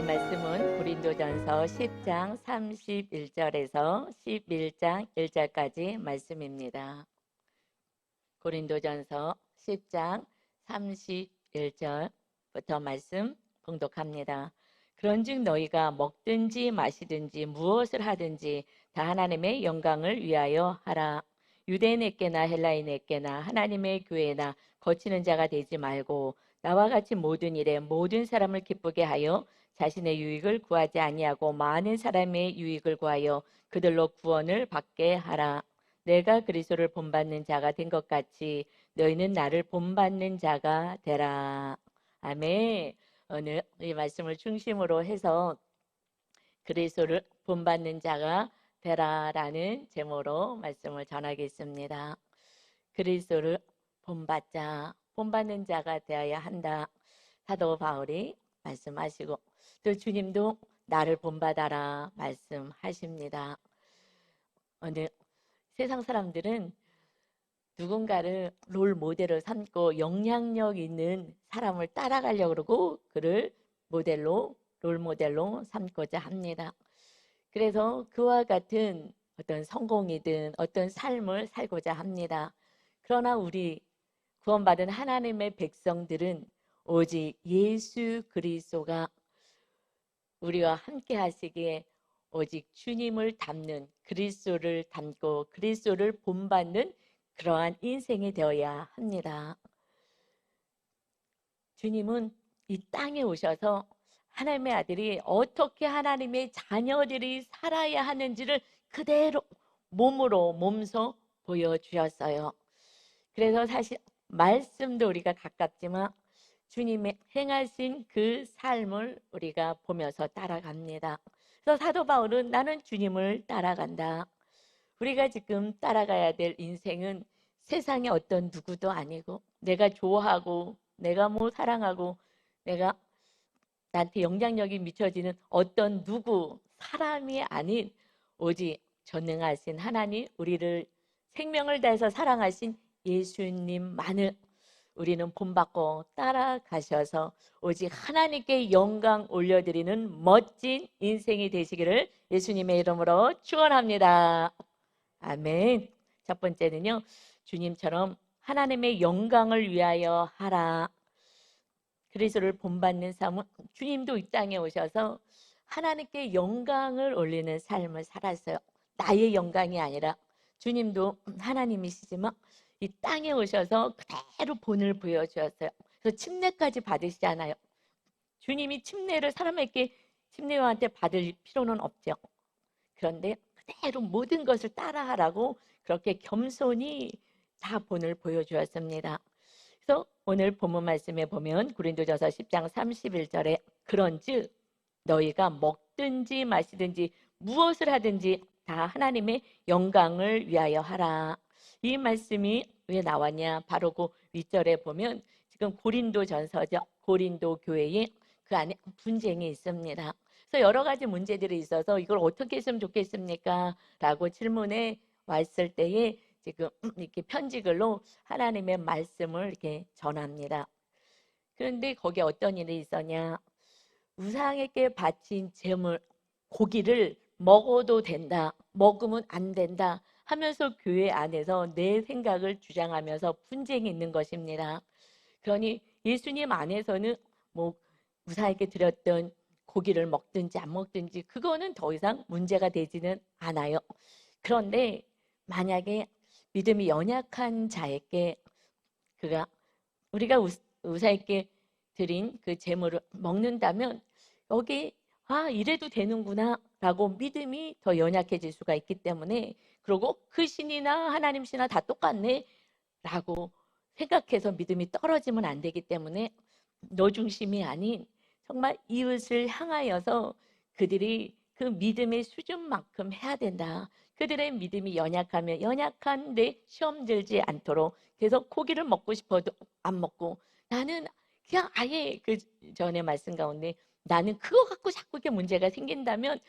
오늘 말씀은 고린도전서 10장 31절에서 11장 1절까지 말씀입니다. 고린도전서 10장 31절부터 말씀 봉독합니다. 그런즉 너희가 먹든지 마시든지 무엇을 하든지 다 하나님의 영광을 위하여 하라. 유대인에게나 헬라인에게나 하나님의 교회나 거치는 자가 되지 말고 나와 같이 모든 일에 모든 사람을 기쁘게 하여 자신의 유익을 구하지 아니하고 많은 사람의 유익을 구하여 그들로 구원을 받게 하라. 내가 그리스도를 본받는 자가 된 것 같이 너희는 나를 본받는 자가 되라. 아멘. 오늘 이 말씀을 중심으로 해서 그리스도를 본받는 자가 되라라는 제목으로 말씀을 전하겠습니다. 그리스도를 본받는 자가 되어야 한다. 사도 바울이 말씀하시고 또 주님도 나를 본받아라 말씀하십니다. 오늘 세상 사람들은 누군가를 롤 모델을 삼고 영향력 있는 사람을 따라가려고 그러고 그를 롤 모델로 삼고자 합니다. 그래서 그와 같은 어떤 성공이든 어떤 삶을 살고자 합니다. 그러나 우리 구원받은 하나님의 백성들은 오직 예수 그리스도가 우리와 함께 하시기에 오직 주님을 닮는 그리스도를 닮고 그리스도를 본받는 그러한 인생이 되어야 합니다. 주님은 이 땅에 오셔서 하나님의 아들이 어떻게 하나님의 자녀들이 살아야 하는지를 그대로 몸소 보여주셨어요. 그래서 사실 말씀도 우리가 가깝지만 주님의 행하신 그 삶을 우리가 보면서 따라갑니다. 그래서 사도 바울은 나는 주님을 따라간다. 우리가 지금 따라가야 될 인생은 세상의 어떤 누구도 아니고 내가 좋아하고 내가 뭐 사랑하고 내가 나한테 영향력이 미쳐지는 어떤 누구 사람이 아닌 오직 전능하신 하나님 우리를 생명을 다해서 사랑하신 예수님만을 우리는 본받고 따라가셔서 오직 하나님께 영광 올려드리는 멋진 인생이 되시기를 예수님의 이름으로 축원합니다. 아멘. 첫 번째는요, 주님처럼 하나님의 영광을 위하여 하라. 그리스도를 본받는 삶은 주님도 이 땅에 오셔서 하나님께 영광을 올리는 삶을 살았어요. 나의 영광이 아니라 주님도 하나님이시지만 이 땅에 오셔서 그대로 본을 보여주었어요. 그래서 침례까지 받으시잖아요. 주님이 사람에게 침례한테 받을 필요는 없죠. 그런데 그대로 모든 것을 따라하라고 그렇게 겸손히 다 본을 보여주었습니다. 그래서 오늘 본문 말씀에 보면 고린도전서 10장 31절에 그런즉 너희가 먹든지 마시든지 무엇을 하든지 다 하나님의 영광을 위하여 하라. 이 말씀이 왜 나왔냐? 바로 그 윗절에 보면 지금 고린도전서죠. 고린도 교회에 그 안에 분쟁이 있습니다. 그래서 여러 가지 문제들이 있어서 이걸 어떻게 했으면 좋겠습니까? 라고 질문에 왔을 때에 지금 이렇게 편지글로 하나님의 말씀을 이렇게 전합니다. 그런데 거기에 어떤 일이 있었냐? 우상에게 바친 제물, 고기를 먹어도 된다, 먹으면 안 된다 하면서 교회 안에서 내 생각을 주장하면서 분쟁이 있는 것입니다. 그러니 예수님 안에서는 뭐 우상에게 드렸던 고기를 먹든지 안 먹든지 그거는 더 이상 문제가 되지는 않아요. 그런데 만약에 믿음이 연약한 자에게 우리가 우사에게 드린 그 제물을 먹는다면 여기 이래도 되는구나 라고 믿음이 더 연약해질 수가 있기 때문에 그리고 그 신이나 하나님 신이나 다 똑같네 라고 생각해서 믿음이 떨어지면 안 되기 때문에 너 중심이 아닌 정말 이웃을 향하여서 그들이 그 믿음의 수준만큼 해야 된다. 그들의 믿음이 연약하면 연약한데 시험 들지 않도록 계속 고기를 먹고 싶어도 안 먹고 나는 그냥 아예 그 전에 말씀 가운데 나는 그거 갖고 자꾸 이렇게 문제가 생긴다면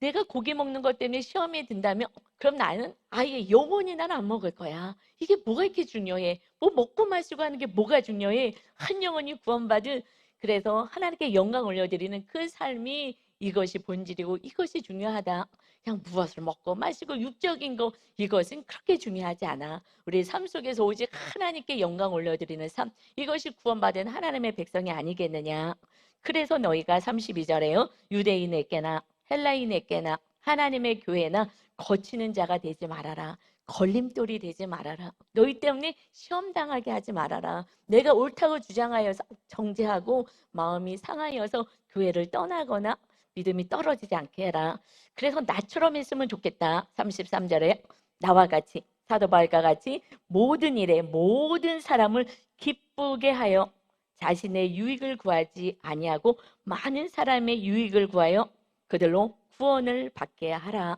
내가 고기 먹는 것 때문에 시험에 든다면 그럼 나는 아예 영원히 나는 안 먹을 거야. 이게 뭐가 이렇게 중요해? 뭐 먹고 마시고 하는 게 뭐가 중요해? 한 영혼이 구원받은 그래서 하나님께 영광 올려드리는 그 삶이 이것이 본질이고 이것이 중요하다. 그냥 무엇을 먹고 마시고 육적인 거 이것은 그렇게 중요하지 않아. 우리 삶 속에서 오직 하나님께 영광 올려드리는 삶, 이것이 구원받은 하나님의 백성이 아니겠느냐. 그래서 너희가 32절에요. 유대인에게나 헬라인에게나 하나님의 교회나 거치는 자가 되지 말아라. 걸림돌이 되지 말아라. 너희 때문에 시험 당하게 하지 말아라. 내가 옳다고 주장하여서 정죄하고 마음이 상하여서 교회를 떠나거나 믿음이 떨어지지 않게 해라. 그래서 나처럼 했으면 좋겠다. 33절에 나와 같이 사도 바울과 같이 모든 일에 모든 사람을 기쁘게 하여 자신의 유익을 구하지 아니하고 많은 사람의 유익을 구하여 그들로 구원을 받게 하라.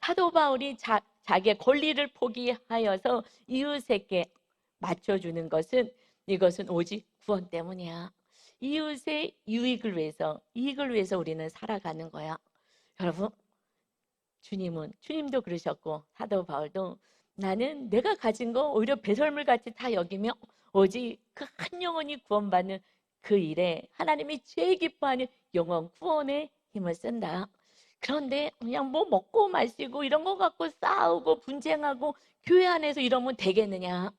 사도 바울이 자기의 권리를 포기하여서 이웃에게 맞춰주는 것은 이것은 오직 구원 때문이야. 이웃의 유익을 위해서, 이익을 위해서 우리는 살아가는 거야. 여러분, 주님도 그러셨고 사도 바울도 나는 내가 가진 거 오히려 배설물 같이 다 여기며 오직 그 한 영혼이 구원받는 그 일에 하나님이 제일 기뻐하는 영혼 구원에 힘을 쓴다. 그런데 그냥 뭐 먹고 마시고 이런 거 갖고 싸우고 분쟁하고 교회 안에서 이러면 되겠느냐.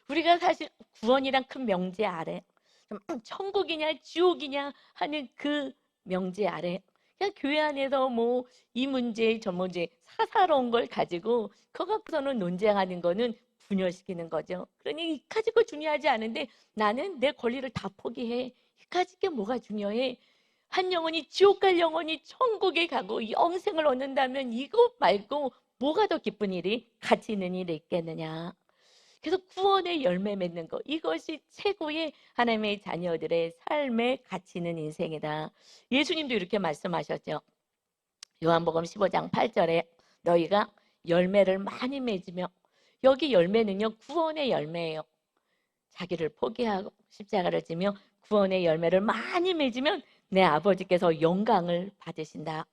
우리가 사실 구원이란 큰 명제 아래 천국이냐 지옥이냐 하는 그 명제 아래 그냥 교회 안에서 뭐 이 문제 저 문제 사사로운 걸 가지고 그거 갖고서는 논쟁하는 거는 분열시키는 거죠. 그러니 이 가지고 중요하지 않은데 나는 내 권리를 다 포기해. 이 가지게 뭐가 중요해? 한 영혼이 지옥 갈 영혼이 천국에 가고 영생을 얻는다면 이것 말고 뭐가 더 기쁜 일이 가치 있는 일이 있겠느냐. 그래서 구원의 열매 맺는 것 이것이 최고의 하나님의 자녀들의 삶의 가치 있는 인생이다. 예수님도 이렇게 말씀하셨죠. 요한복음 15장 8절에 너희가 열매를 많이 맺으며 여기 열매는요 구원의 열매예요. 자기를 포기하고 십자가를 지며 구원의 열매를 많이 맺으면 내 아버지께서 영광을 받으신다.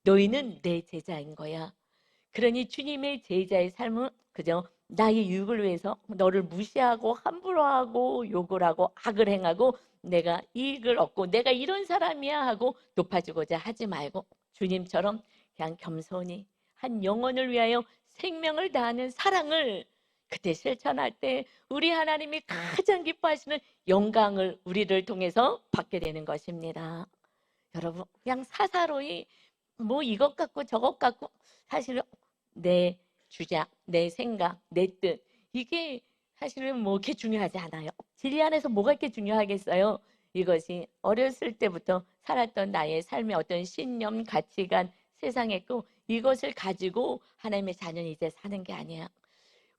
너희는 내 제자인 거야. 그러니 주님의 제자의 삶은 그저 나의 유익을 위해서 너를 무시하고 함부로 하고 욕을 하고 악을 행하고 내가 이익을 얻고 내가 이런 사람이야 하고 높아지고자 하지 말고 주님처럼 그냥 겸손히 한 영혼을 위하여 생명을 다하는 사랑을 그때 실천할 때 우리 하나님이 가장 기뻐하시는 영광을 우리를 통해서 받게 되는 것입니다. 여러분 그냥 사사로이 뭐 이것 갖고 저것 갖고 사실은 내 주장, 내 생각, 내 뜻 이게 사실은 뭐 그렇게 중요하지 않아요. 진리 안에서 뭐가 이렇게 중요하겠어요? 이것이 어렸을 때부터 살았던 나의 삶의 어떤 신념, 가치관, 세상의 꿈 이것을 가지고 하나님의 자녀는 이제 사는 게 아니야.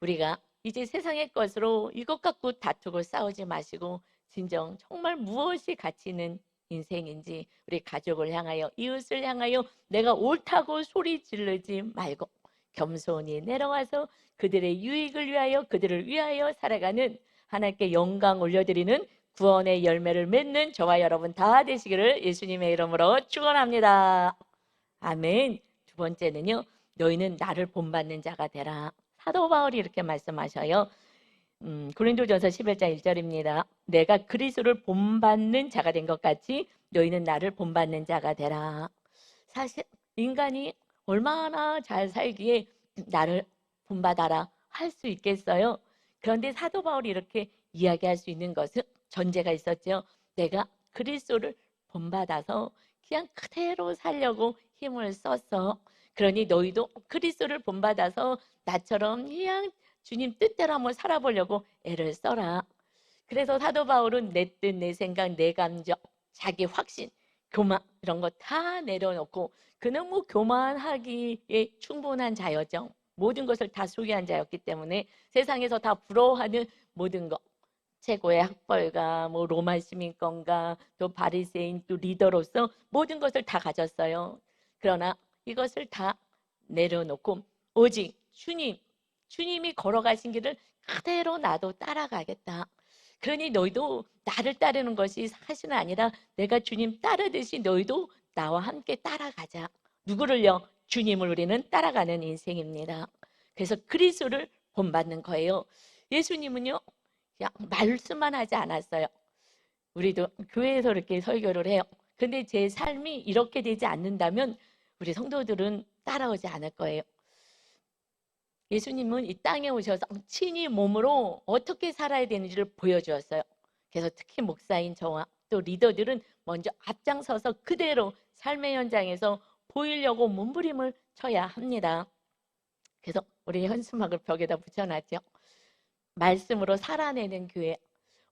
우리가 이제 세상의 것으로 이것 갖고 다투고 싸우지 마시고 진정 정말 무엇이 가치 있는 인생인지 우리 가족을 향하여 이웃을 향하여 내가 옳다고 소리 지르지 말고 겸손히 내려와서 그들의 유익을 위하여 그들을 위하여 살아가는 하나님께 영광 올려드리는 구원의 열매를 맺는 저와 여러분 다 되시기를 예수님의 이름으로 축원합니다. 아멘. 두 번째는요. 너희는 나를 본받는 자가 되라. 사도 바울이 이렇게 말씀하셔요. 고린도전서 11장 1절입니다. 내가 그리스도를 본받는 자가 된 것 같이 너희는 나를 본받는 자가 되라. 사실 인간이 얼마나 잘 살기에 나를 본받아라 할 수 있겠어요. 그런데 사도 바울이 이렇게 이야기할 수 있는 것은 전제가 있었죠. 내가 그리스도를 본받아서 그냥 그대로 살려고 힘을 썼어. 그러니 너희도 그리스도를 본받아서 나처럼 그냥 주님 뜻대로 한번 살아보려고 애를 써라. 그래서 사도 바울은 내 뜻, 내 생각, 내 감정, 자기 확신, 교만 이런 거 다 내려놓고 그는 뭐 교만하기에 충분한 자였죠. 모든 것을 다 소유한 자였기 때문에 세상에서 다 부러워하는 모든 것 최고의 학벌가, 뭐 로마 시민권가, 또 바리새인, 또 리더로서 모든 것을 다 가졌어요. 그러나 이것을 다 내려놓고 오직 주님이 걸어가신 길을 그대로 나도 따라가겠다. 그러니 너희도 나를 따르는 것이 사실은 아니라 내가 주님 따르듯이 너희도 나와 함께 따라가자. 누구를요? 주님을 우리는 따라가는 인생입니다. 그래서 그리스도를 본받는 거예요. 예수님은요. 그냥 말씀만 하지 않았어요. 우리도 교회에서 이렇게 설교를 해요. 근데 제 삶이 이렇게 되지 않는다면 우리 성도들은 따라오지 않을 거예요. 예수님은 이 땅에 오셔서 친히 몸으로 어떻게 살아야 되는지를 보여주었어요. 그래서 특히 목사인 저와 또 리더들은 먼저 앞장서서 그대로 삶의 현장에서 보이려고 몸부림을 쳐야 합니다. 그래서 우리 현수막을 벽에다 붙여놨죠. 말씀으로 살아내는 교회.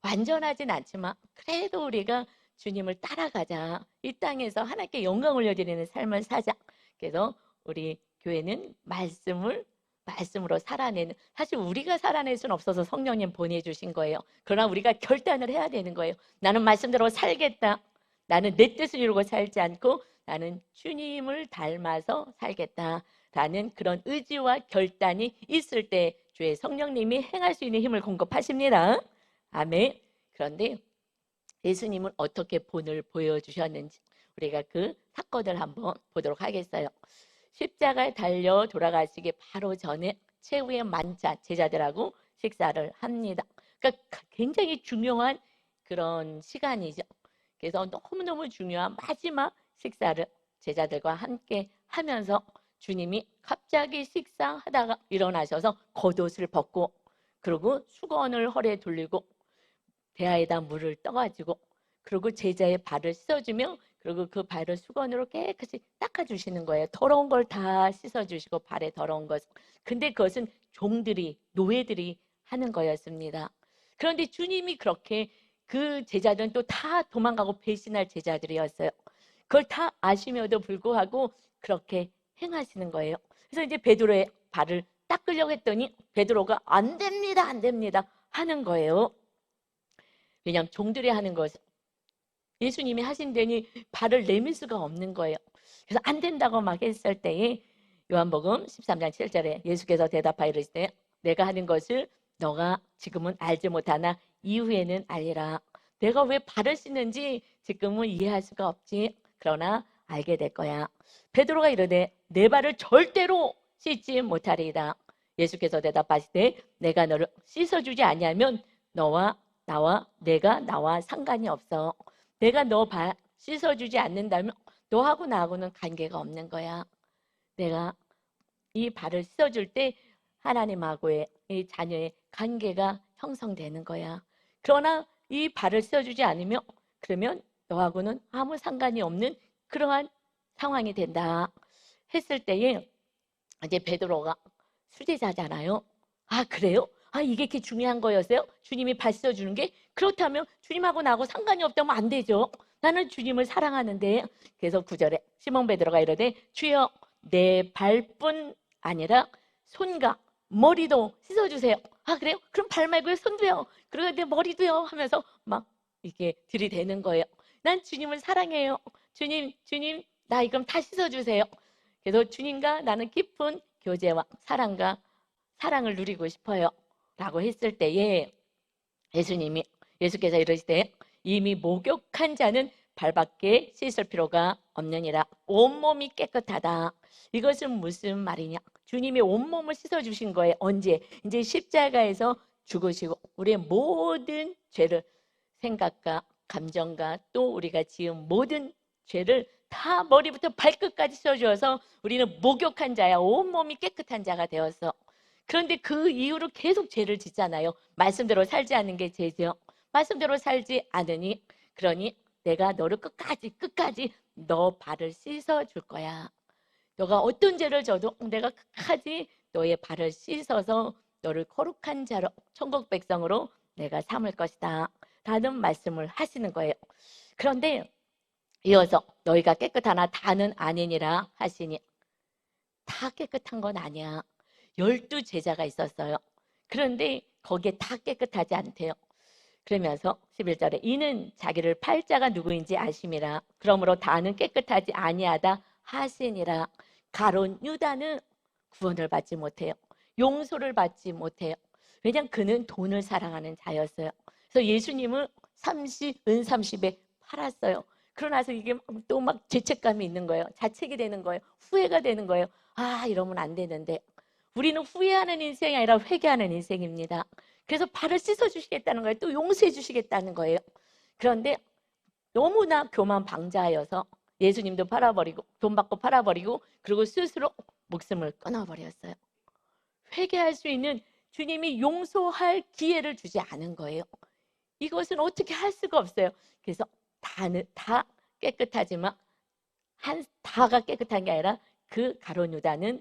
완전하진 않지만 그래도 우리가 주님을 따라가자. 이 땅에서 하나님께 영광 올려드리는 삶을 사자. 그래서 우리 교회는 말씀으로 살아내는, 사실 우리가 살아낼 수는 없어서 성령님 보내주신 거예요. 그러나 우리가 결단을 해야 되는 거예요. 나는 말씀대로 살겠다. 나는 내 뜻을 이루고 살지 않고 나는 주님을 닮아서 살겠다. 라는 그런 의지와 결단이 있을 때 주의 성령님이 행할 수 있는 힘을 공급하십니다. 아멘. 그런데 예수님은 어떻게 본을 보여주셨는지 우리가 그 사건을 한번 보도록 하겠어요. 십자가에 달려 돌아가시기 바로 전에 최후의 만찬, 제자들하고 식사를 합니다. 그러니까 굉장히 중요한 그런 시간이죠. 그래서 너무너무 중요한 마지막 식사를 제자들과 함께 하면서 주님이 갑자기 식사하다가 일어나셔서 겉옷을 벗고 그리고 수건을 허리에 돌리고 대야에다 물을 떠가지고 그리고 제자의 발을 씻어주며 그리고 그 발을 수건으로 깨끗이 닦아주시는 거예요. 더러운 걸 다 씻어주시고 발에 더러운 것. 근데 그것은 종들이, 노예들이 하는 거였습니다. 그런데 주님이 그렇게, 그 제자들은 또 다 도망가고 배신할 제자들이었어요. 그걸 다 아시며도 불구하고 그렇게 행하시는 거예요. 그래서 이제 베드로의 발을 닦으려고 했더니 베드로가 안 됩니다, 안 됩니다 하는 거예요. 왜냐하면 종들이 하는 것, 예수님이 하신 데니 발을 내밀 수가 없는 거예요. 그래서 안 된다고 막 했을 때에 요한복음 13장 7절에 예수께서 대답하여 이르시되 내가 하는 것을 너가 지금은 알지 못하나 이후에는 알리라. 내가 왜 발을 씻는지 지금은 이해할 수가 없지. 그러나 알게 될 거야. 베드로가 이르되 내 발을 절대로 씻지 못하리이다. 예수께서 대답하시되 내가 너를 씻어주지 아니하면 내가 나와 상관이 없어. 내가 너 발 씻어주지 않는다면 너하고 나하고는 관계가 없는 거야. 내가 이 발을 씻어줄 때 하나님하고의 이 자녀의 관계가 형성되는 거야. 그러나 이 발을 씻어주지 않으면 그러면 너하고는 아무 상관이 없는 그러한 상황이 된다 했을 때에 이제 베드로가 수제자잖아요. 아, 그래요? 아, 이게 그렇게 중요한 거였어요? 주님이 발 씻어주는 게? 그렇다면 주님하고 나하고 상관이 없다면 안 되죠. 나는 주님을 사랑하는데. 그래서 9절에 시몬 베드로가 이르되 주여 내 발뿐 아니라 손과 머리도 씻어주세요. 아, 그래요? 그럼 발 말고요 손도요. 그리고 내 머리도요 하면서 막 이렇게 들이대는 거예요. 난 주님을 사랑해요. 주님 나 이건 다 씻어주세요. 그래서 주님과 나는 깊은 교제와 사랑을 누리고 싶어요 라고 했을 때에 예수께서 이르시되 이미 목욕한 자는 발밖에 씻을 필요가 없느니라. 온몸이 깨끗하다. 이것은 무슨 말이냐? 주님이 온몸을 씻어주신 거예요. 언제? 이제 십자가에서 죽으시고 우리의 모든 죄를, 생각과 감정과 또 우리가 지은 모든 죄를 다 머리부터 발끝까지 씻어주어서 우리는 목욕한 자야. 온몸이 깨끗한 자가 되었어. 그런데 그 이후로 계속 죄를 짓잖아요. 말씀대로 살지 않는 게 죄죠. 말씀대로 살지 않으니 그러니 내가 너를 끝까지 너 발을 씻어줄 거야. 너가 어떤 죄를 져도 내가 끝까지 너의 발을 씻어서 너를 거룩한 자로 천국 백성으로 내가 삼을 것이다 라는 말씀을 하시는 거예요. 그런데 이어서 너희가 깨끗하나 다는 아니니라 하시니 다 깨끗한 건 아니야. 12제자가 있었어요. 그런데 거기에 다 깨끗하지 않대요. 그러면서 11절에 이는 자기를 팔 자가 누구인지 아심이라. 그러므로 다는 깨끗하지 아니하다 하시니라. 가론 유다는 구원을 받지 못해요. 용서를 받지 못해요. 왜냐하면 그는 돈을 사랑하는 자였어요. 그래서 예수님을 은 30에 팔았어요. 그러나서 이게 또 막 죄책감이 있는 거예요. 자책이 되는 거예요. 후회가 되는 거예요. 아, 이러면 안 되는데. 우리는 후회하는 인생이 아니라 회개하는 인생입니다. 그래서 발을 씻어주시겠다는 거예요. 또 용서해 주시겠다는 거예요. 그런데 너무나 교만방자하여서 예수님도 팔아버리고 돈 받고 팔아버리고 그리고 스스로 목숨을 끊어버렸어요. 회개할 수 있는 주님이 용서할 기회를 주지 않은 거예요. 이것은 어떻게 할 수가 없어요. 그래서 다 깨끗하지만 다가 깨끗한 게 아니라 그 가룟 유다는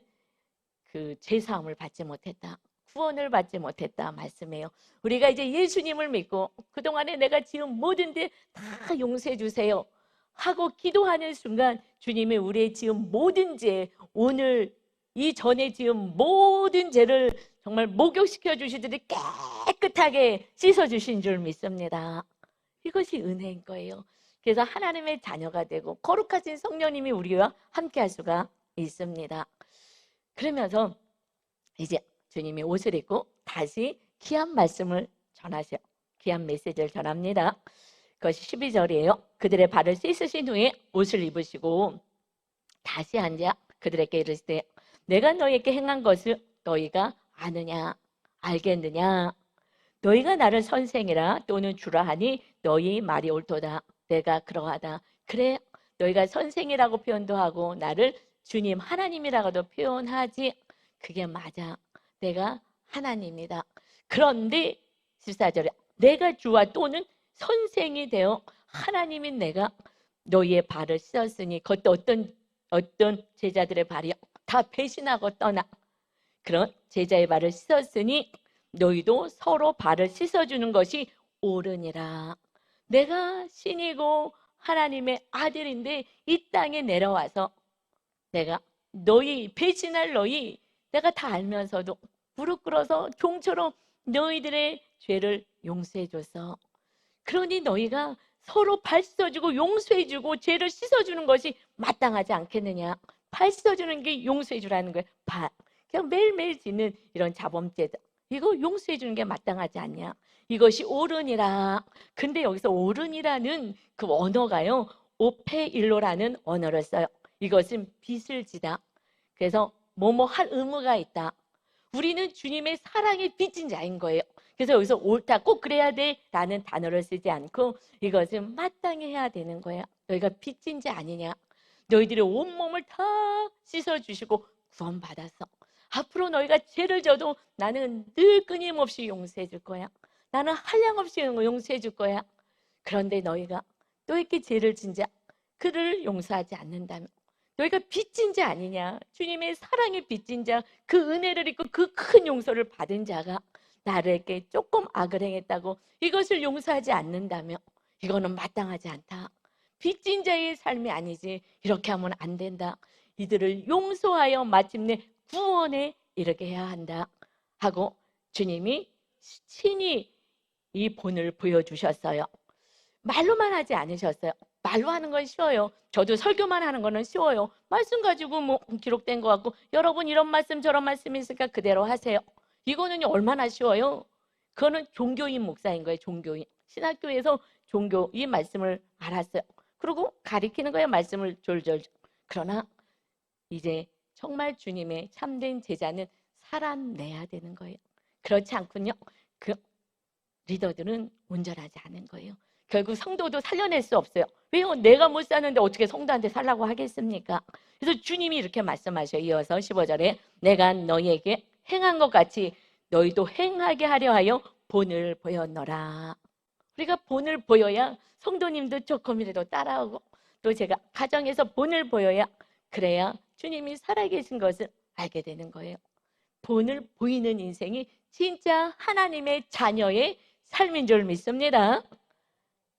그 죄사함을 받지 못했다. 구원을 받지 못했다 말씀이에요. 우리가 이제 예수님을 믿고 그동안에 내가 지은 모든 데 다 용서해 주세요 하고 기도하는 순간 주님이 우리의 지은 모든 죄, 오늘 이전에 지은 모든 죄를 정말 목욕시켜 주시더니 깨끗하게 씻어 주신 줄 믿습니다. 이것이 은혜인 거예요. 그래서 하나님의 자녀가 되고 거룩하신 성령님이 우리와 함께 할 수가 있습니다. 그러면서 이제 주님이 옷을 입고 다시 귀한 말씀을 전하셔. 귀한 메시지를 전합니다. 그것이 12절이에요. 그들의 발을 씻으신 후에 옷을 입으시고 다시 앉아 그들에게 이르시되 내가 너희에게 행한 것을 너희가 아느냐 알겠느냐. 너희가 나를 선생이라 또는 주라 하니 너희 말이 옳도다. 내가 그러하다. 그래, 너희가 선생이라고 표현도 하고 나를 주님 하나님이라고도 표현하지. 그게 맞아. 내가 하나님이다. 그런데 14절에 내가 주와 또는 선생이 되어 하나님인 내가 너희의 발을 씻었으니 그것도 어떤 제자들의 발이요 다 배신하고 떠나. 그런 제자의 발을 씻었으니 너희도 서로 발을 씻어주는 것이 옳으니라. 내가 신이고 하나님의 아들인데 이 땅에 내려와서 내가 너희 배신할 너희 내가 다 알면서도 무릎 꿇어서 종처럼 너희들의 죄를 용서해줘서 그러니 너희가 서로 발 씻어주고 용서해주고 죄를 씻어주는 것이 마땅하지 않겠느냐. 발 씻어주는 게 용서해주라는 거예요. 그냥 매일매일 짓는 이런 자범죄다. 이거 용서해주는 게 마땅하지 않냐. 이것이 옳으니라. 근데 여기서 옳으니라는 그 언어가요 오페일로라는 언어를 써요. 이것은 빚을 지다. 그래서 뭐뭐 할 의무가 있다. 우리는 주님의 사랑에 빚진 자인 거예요. 그래서 여기서 옳다 꼭 그래야 돼 라는 단어를 쓰지 않고 이것은 마땅히 해야 되는 거야. 너희가 빚진 자 아니냐. 너희들의 온몸을 다 씻어주시고 구원받았어. 앞으로 너희가 죄를 져도 나는 늘 끊임없이 용서해 줄 거야. 나는 한량없이 용서해 줄 거야. 그런데 너희가 또 이렇게 죄를 진 자 그를 용서하지 않는다면 너희가 빚진 자 아니냐. 주님의 사랑에 빚진 자, 그 은혜를 입고 그 큰 용서를 받은 자가 나에게 조금 악을 행했다고 이것을 용서하지 않는다면 이거는 마땅하지 않다. 빚진 자의 삶이 아니지. 이렇게 하면 안 된다. 이들을 용서하여 마침내 구원에 이르게 해야 한다 하고 주님이 친히 이 본을 보여주셨어요. 말로만 하지 않으셨어요. 말로 하는 건 쉬워요. 저도 설교만 하는 거는 쉬워요. 말씀 가지고 뭐 기록된 것 같고 여러분 이런 말씀 저런 말씀 있으니까 그대로 하세요. 이거는 얼마나 쉬워요. 그거는 종교인 목사인 거예요. 종교인. 신학교에서 종교 이 말씀을 알았어요. 그리고 가리키는 거예요. 말씀을 졸졸. 그러나 이제 정말 주님의 참된 제자는 살아내야 되는 거예요. 그렇지 않군요. 그 리더들은 온전하지 않은 거예요. 결국 성도도 살려낼 수 없어요. 왜요? 내가 못 사는데 어떻게 성도한테 살라고 하겠습니까? 그래서 주님이 이렇게 말씀하셔요. 이어서 15절에 내가 너희에게 행한 것 같이 너희도 행하게 하려 하여 본을 보였노라. 우리가 본을 보여야 성도님도 조금이라도 따라오고 또 제가 가정에서 본을 보여야 그래야 주님이 살아계신 것을 알게 되는 거예요. 본을 보이는 인생이 진짜 하나님의 자녀의 삶인 줄 믿습니다.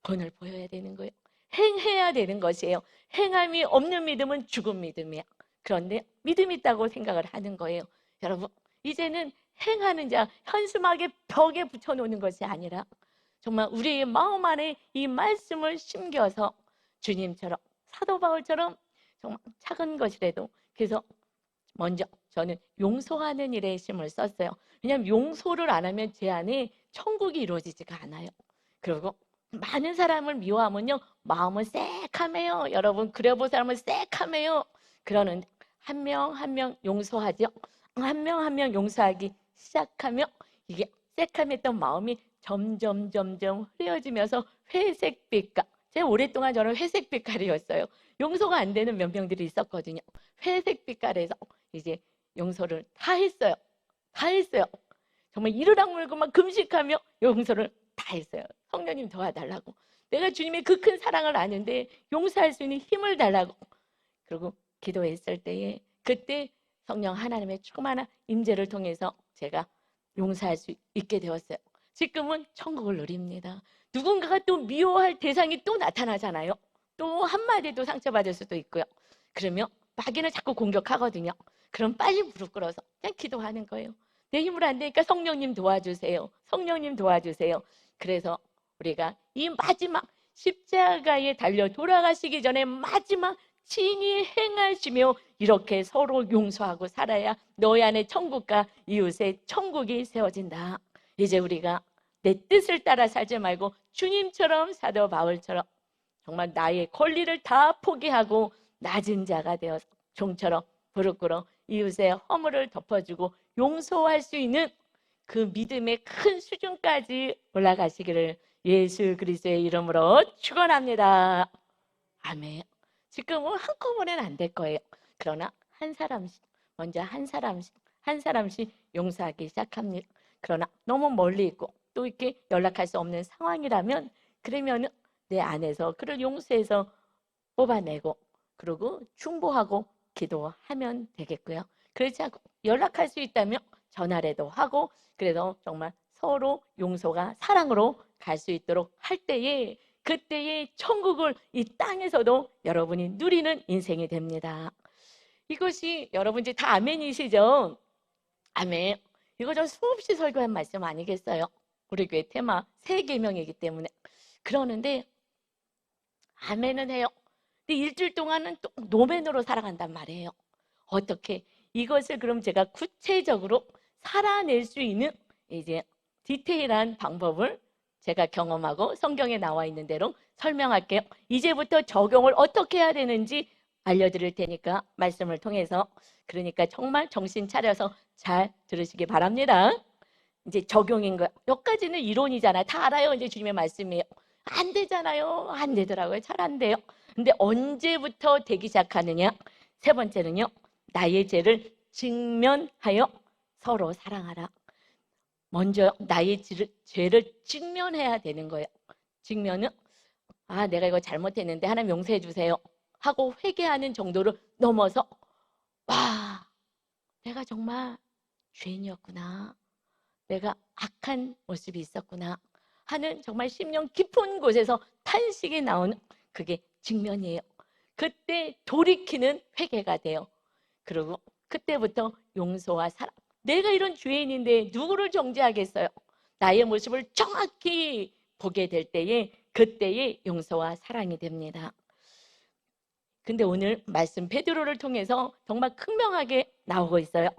본을 보여야 되는 거예요. 행해야 되는 것이에요. 행함이 없는 믿음은 죽은 믿음이야. 그런데 믿음 있다고 생각을 하는 거예요. 여러분 이제는 행하는 자 현수막에 벽에 붙여놓는 것이 아니라 정말 우리의 마음 안에 이 말씀을 심겨서 주님처럼 사도 바울처럼 정말 작은 것이라도 그래서 먼저 저는 용서하는 일에 힘을 썼어요. 왜냐하면 용서를 안 하면 제 안에 천국이 이루어지지가 않아요. 그리고 많은 사람을 미워하면요 마음은 쎄하매요. 여러분 그려본 사람은 쎄하매요. 그러는 한 명 한 명 용서하죠. 한 명 한 명 용서하기 시작하며 이게 쎄함했던 마음이 점점 흐려지면서 회색빛깔. 제가 오랫동안 저는 회색빛깔이었어요. 용서가 안 되는 몇 명들이 있었거든요. 회색빛깔에서 이제 용서를 다 했어요. 다 했어요. 정말 이를 악물고만 금식하며 용서를 다 했어요. 성령님 도와달라고. 내가 주님의 그 큰 사랑을 아는데 용서할 수 있는 힘을 달라고. 그리고 기도했을 때에 그때 성령 하나님의 충만한 임재를 통해서 제가 용서할 수 있게 되었어요. 지금은 천국을 누립니다. 누군가가 또 미워할 대상이 또 나타나잖아요. 또 한마디도 상처받을 수도 있고요. 그러면 마귀는 자꾸 공격하거든요. 그럼 빨리 무릎 꿇어서 그냥 기도하는 거예요. 내 힘으로 안 되니까 성령님 도와주세요. 성령님 도와주세요. 그래서 우리가 이 마지막 십자가에 달려 돌아가시기 전에 마지막 친히 행하시며 이렇게 서로 용서하고 살아야 너희 안에 천국과 이웃의 천국이 세워진다. 이제 우리가 내 뜻을 따라 살지 말고 주님처럼 사도 바울처럼 정말 나의 권리를 다 포기하고 낮은 자가 되어서 종처럼 무릎 꿇어 이웃의 허물을 덮어주고 용서할 수 있는 그 믿음의 큰 수준까지 올라가시기를 예수 그리스도의 이름으로 축원합니다. 아멘. 지금은 한꺼번에는 안 될 거예요. 그러나 한 사람씩, 먼저 한 사람씩 용서하기 시작합니다. 그러나 너무 멀리 있고 또 이렇게 연락할 수 없는 상황이라면 그러면 내 안에서 그를 용서해서 뽑아내고 그리고 충고하고 기도하면 되겠고요. 그렇지 않고 연락할 수 있다면 전화라도 하고 그래서 정말 서로 용서가 사랑으로 갈 수 있도록 할 때에 그때의 천국을 이 땅에서도 여러분이 누리는 인생이 됩니다. 이것이 여러분 이제 다 아멘이시죠? 아멘. 이거 저 수없이 설교한 말씀 아니겠어요? 우리 교회 테마 새 계명이기 때문에. 그러는데 아멘은 해요. 근데 일주일 동안은 또 노멘으로 살아간단 말이에요. 어떻게? 이것을 그럼 제가 구체적으로 살아낼 수 있는 이제 디테일한 방법을 제가 경험하고 성경에 나와 있는 대로 설명할게요. 이제부터 적용을 어떻게 해야 되는지 알려드릴 테니까 말씀을 통해서 그러니까 정말 정신 차려서 잘 들으시기 바랍니다. 이제 적용인 거예요. 여기까지는 이론이잖아요. 다 알아요. 이제 주님의 말씀이에요. 안 되잖아요. 안 되더라고요. 잘 안 돼요. 근데 언제부터 되기 시작하느냐? 세 번째는요. 나의 죄를 직면하여 서로 사랑하라. 먼저 나의 죄를 직면해야 되는 거예요. 직면은 내가 이거 잘못했는데 하나님 용서해 주세요 하고 회개하는 정도를 넘어서 와, 내가 정말 죄인이었구나. 내가 악한 모습이 있었구나 하는 정말 심령 깊은 곳에서 탄식이 나오는 그게 직면이에요. 그때 돌이키는 회개가 돼요. 그리고 그때부터 용서와 사랑. 내가 이런 죄인인데 누구를 정죄하겠어요? 나의 모습을 정확히 보게 될 때에 그때의 용서와 사랑이 됩니다. 근데 오늘 말씀 베드로를 통해서 정말 극명하게 나오고 있어요.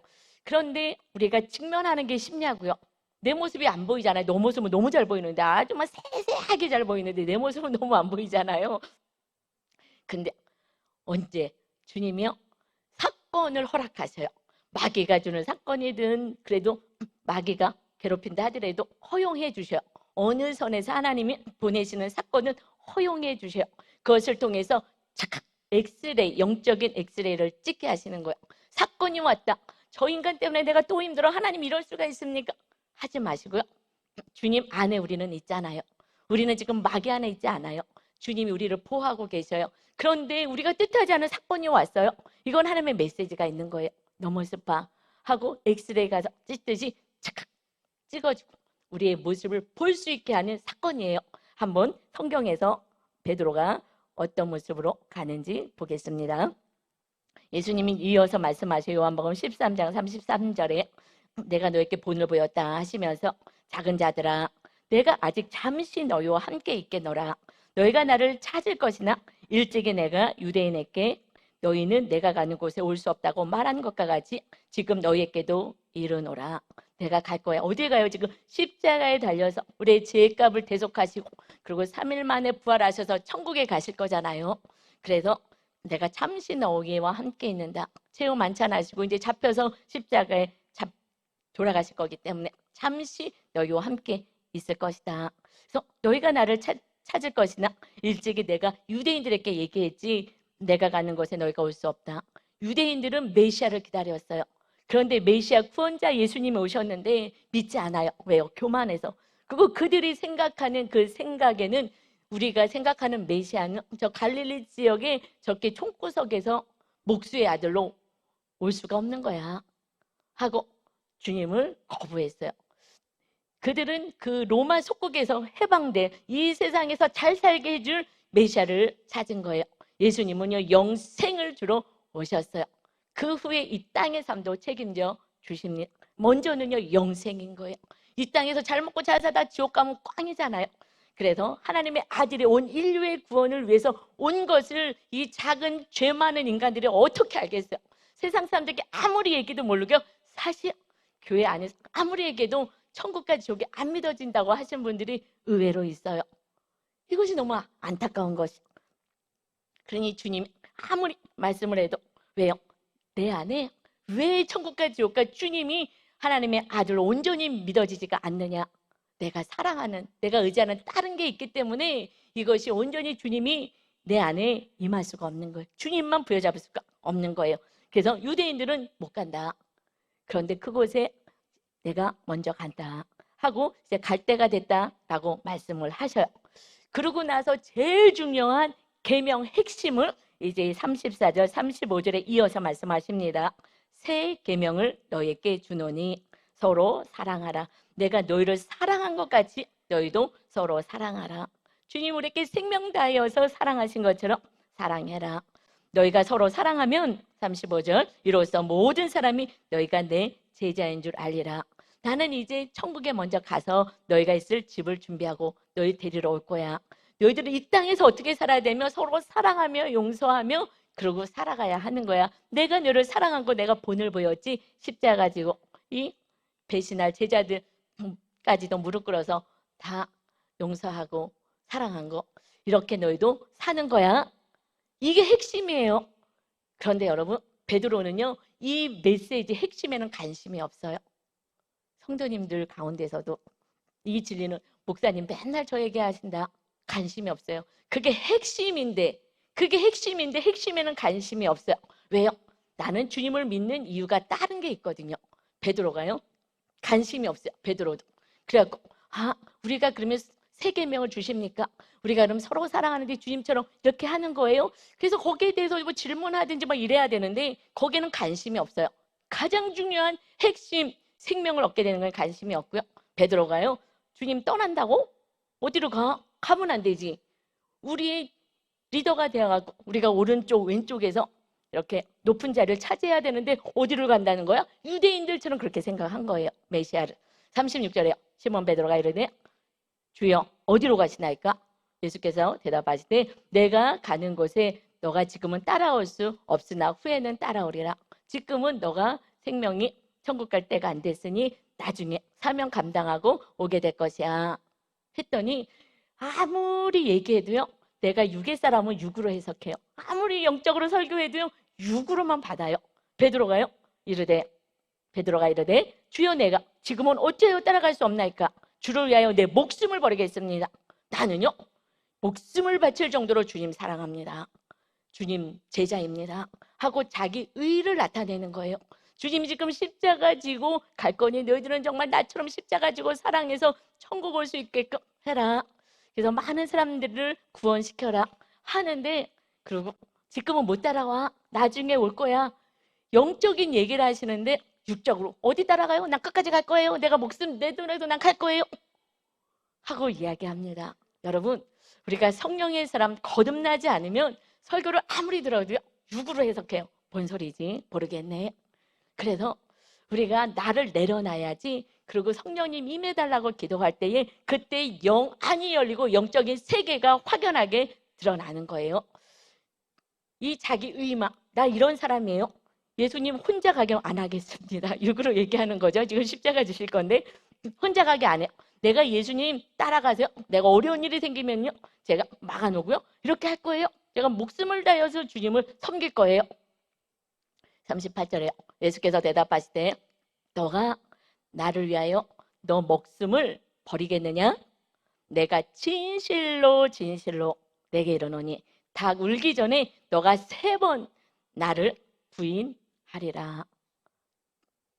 그런데 우리가 직면하는 게 쉽냐고요? 내 모습이 안 보이잖아요. 너 모습은 너무 잘 보이는데 정말 세세하게 잘 보이는데 내 모습은 너무 안 보이잖아요. 근데 언제? 주님이요? 사건을 허락하셔요. 마귀가 주는 사건이든 그래도 마귀가 괴롭힌다 하더라도 허용해 주셔요. 어느 선에서 하나님이 보내시는 사건은 허용해 주셔요. 그것을 통해서 착각 엑스레이, 영적인 엑스레이를 찍게 하시는 거예요. 사건이 왔다. 저 인간 때문에 내가 또 힘들어. 하나님 이럴 수가 있습니까? 하지 마시고요. 주님 안에 우리는 있잖아요. 우리는 지금 마귀 안에 있지 않아요. 주님이 우리를 보호하고 계셔요. 그런데 우리가 뜻하지 않은 사건이 왔어요. 이건 하나님의 메시지가 있는 거예요. 너 모습 봐 하고 엑스레이 가서 찍듯이 착각 찍어주고 우리의 모습을 볼 수 있게 하는 사건이에요. 한번 성경에서 베드로가 어떤 모습으로 가는지 보겠습니다. 예수님이 이어서 말씀하셔요. 요한복음 13장 33절에 내가 너에게 본을 보였다 하시면서 작은 자들아 내가 아직 잠시 너희와 함께 있겠노라. 너희가 나를 찾을 것이나 일찍이 내가 유대인에게 너희는 내가 가는 곳에 올 수 없다고 말한 것과 같이 지금 너희에게도 이르노라. 내가 갈 거야. 어디 가요? 지금 십자가에 달려서 우리의 죄값을 대속하시고 그리고 3일 만에 부활하셔서 천국에 가실 거잖아요. 그래서 내가 잠시 너희와 함께 있는다. 최후 만찬하시고 이제 잡혀서 십자가에 돌아가실 거기 때문에 잠시 너희와 함께 있을 것이다. 그래서 너희가 나를 찾을 것이나 일찍이 내가 유대인들에게 얘기했지 내가 가는 곳에 너희가 올 수 없다. 유대인들은 메시아를 기다렸어요. 그런데 메시아 구원자 예수님이 오셨는데 믿지 않아요. 왜요? 교만해서. 그리고 그들이 생각하는 그 생각에는 우리가 생각하는 메시아는 저 갈릴리 지역의 저렇게 총구석에서 목수의 아들로 올 수가 없는 거야 하고 주님을 거부했어요. 그들은 그 로마 속국에서 해방된 이 세상에서 잘 살게 해줄 메시아를 찾은 거예요. 예수님은요 영생을 주러 오셨어요. 그 후에 이 땅의 삶도 책임져 주십니다. 먼저는요 영생인 거예요. 이 땅에서 잘 먹고 잘 살다 지옥 가면 꽝이잖아요. 그래서 하나님의 아들이 온 인류의 구원을 위해서 온 것을 이 작은 죄 많은 인간들이 어떻게 알겠어요? 세상 사람들에게 아무리 얘기도 모르고 사실 교회 안에서 아무리 얘기해도 천국과 지옥이 안 믿어진다고 하시는 분들이 의외로 있어요. 이것이 너무 안타까운 것이. 그러니 주님 아무리 말씀을 해도 왜요? 내 안에 왜 천국과 지옥과 주님이 하나님의 아들로 온전히 믿어지지가 않느냐? 내가 사랑하는, 내가 의지하는 다른 게 있기 때문에 이것이 온전히 주님이 내 안에 임할 수가 없는 거예요. 주님만 부여잡을 수가 없는 거예요. 그래서 유대인들은 못 간다. 그런데 그곳에 내가 먼저 간다 하고 이제 갈 때가 됐다라고 말씀을 하셔요. 그러고 나서 제일 중요한 계명 핵심을 이제 34절 35절에 이어서 말씀하십니다. 새 계명을 너희에게 주노니 서로 사랑하라. 내가 너희를 사랑한 것 같이 너희도 서로 사랑하라. 주님 우리에게 생명 다하여서 사랑하신 것처럼 사랑해라. 너희가 서로 사랑하면 35절 이로써 모든 사람이 너희가 내 제자인 줄 알리라. 나는 이제 천국에 먼저 가서 너희가 있을 집을 준비하고 너희 데리러 올 거야. 너희들은 이 땅에서 어떻게 살아야 되며 서로 사랑하며 용서하며 그러고 살아가야 하는 거야. 내가 너를 사랑한 거 내가 본을 보였지. 십자가 지고 이 배신할 제자들까지도 무릎 꿇어서 다 용서하고 사랑한 거 이렇게 너희도 사는 거야. 이게 핵심이에요. 그런데 여러분 베드로는요 이 메시지 핵심에는 관심이 없어요. 성도님들 가운데서도 이 진리는 목사님 맨날 저에게 하신다. 관심이 없어요. 그게 핵심인데 핵심에는 관심이 없어요. 왜요? 나는 주님을 믿는 이유가 다른 게 있거든요. 베드로가요 관심이 없어요. 베드로도. 그래갖고 우리가 그러면 새 계명을 주십니까? 우리가 그럼 서로 사랑하는데 주님처럼 이렇게 하는 거예요? 그래서 거기에 대해서 뭐 질문하든지 뭐 이래야 되는데 거기에는 관심이 없어요. 가장 중요한 핵심 생명을 얻게 되는 건 관심이 없고요. 베드로가요 주님 떠난다고? 어디로 가? 가면 안 되지. 우리의 리더가 되어가지고 우리가 오른쪽 왼쪽에서 이렇게 높은 자리를 차지해야 되는데 어디로 간다는 거야? 유대인들처럼 그렇게 생각한 거예요. 메시아를. 36절에요. 시몬 베드로가 이르되 주여 어디로 가시나이까? 예수께서 대답하시되 내가 가는 곳에 너가 지금은 따라올 수 없으나 후에는 따라오리라. 지금은 너가 생명이 천국 갈 때가 안 됐으니 나중에 사명 감당하고 오게 될 것이야. 했더니 아무리 얘기해도요. 내가 육의 사람은 육으로 해석해요. 아무리 영적으로 설교해도요. 육으로만 받아요. 베드로가 이르되 주여 내가 지금은 어찌하여 따라갈 수 없나이까? 주를 위하여 내 목숨을 버리겠습니다. 나는요. 목숨을 바칠 정도로 주님 사랑합니다. 주님 제자입니다. 하고 자기 의를 나타내는 거예요. 주님이 지금 십자가 지고 갈 거니 너희들은 정말 나처럼 십자가 지고 사랑해서 천국 올 수 있게끔 해라. 그래서 많은 사람들을 구원시켜라 하는데 그리고 지금은 못 따라와. 나중에 올 거야. 영적인 얘기를 하시는데 육적으로 어디 따라가요? 난 끝까지 갈 거예요. 내가 목숨 내더라도 난 갈 거예요. 하고 이야기합니다. 여러분 우리가 성령의 사람 거듭나지 않으면 설교를 아무리 들어도요. 육으로 해석해요. 뭔 소리지? 모르겠네. 그래서 우리가 나를 내려놔야지. 그리고 성령님 임해달라고 기도할 때에 그때 영 안이 열리고 영적인 세계가 확연하게 드러나는 거예요. 이 자기 의만 나 이런 사람이에요. 예수님 혼자 가게 안 하겠습니다. 육으로 얘기하는 거죠. 지금 십자가 지실 건데 혼자 가게 안 해요. 내가 예수님 따라가세요. 내가 어려운 일이 생기면요. 제가 막아놓고요. 이렇게 할 거예요. 제가 목숨을 다해서 주님을 섬길 거예요. 38절에요. 예수께서 대답하시되 너가 나를 위하여 너 목숨을 버리겠느냐? 내가 진실로 진실로 내게 이르노니 닭 울기 전에 너가 3번 나를 부인하리라.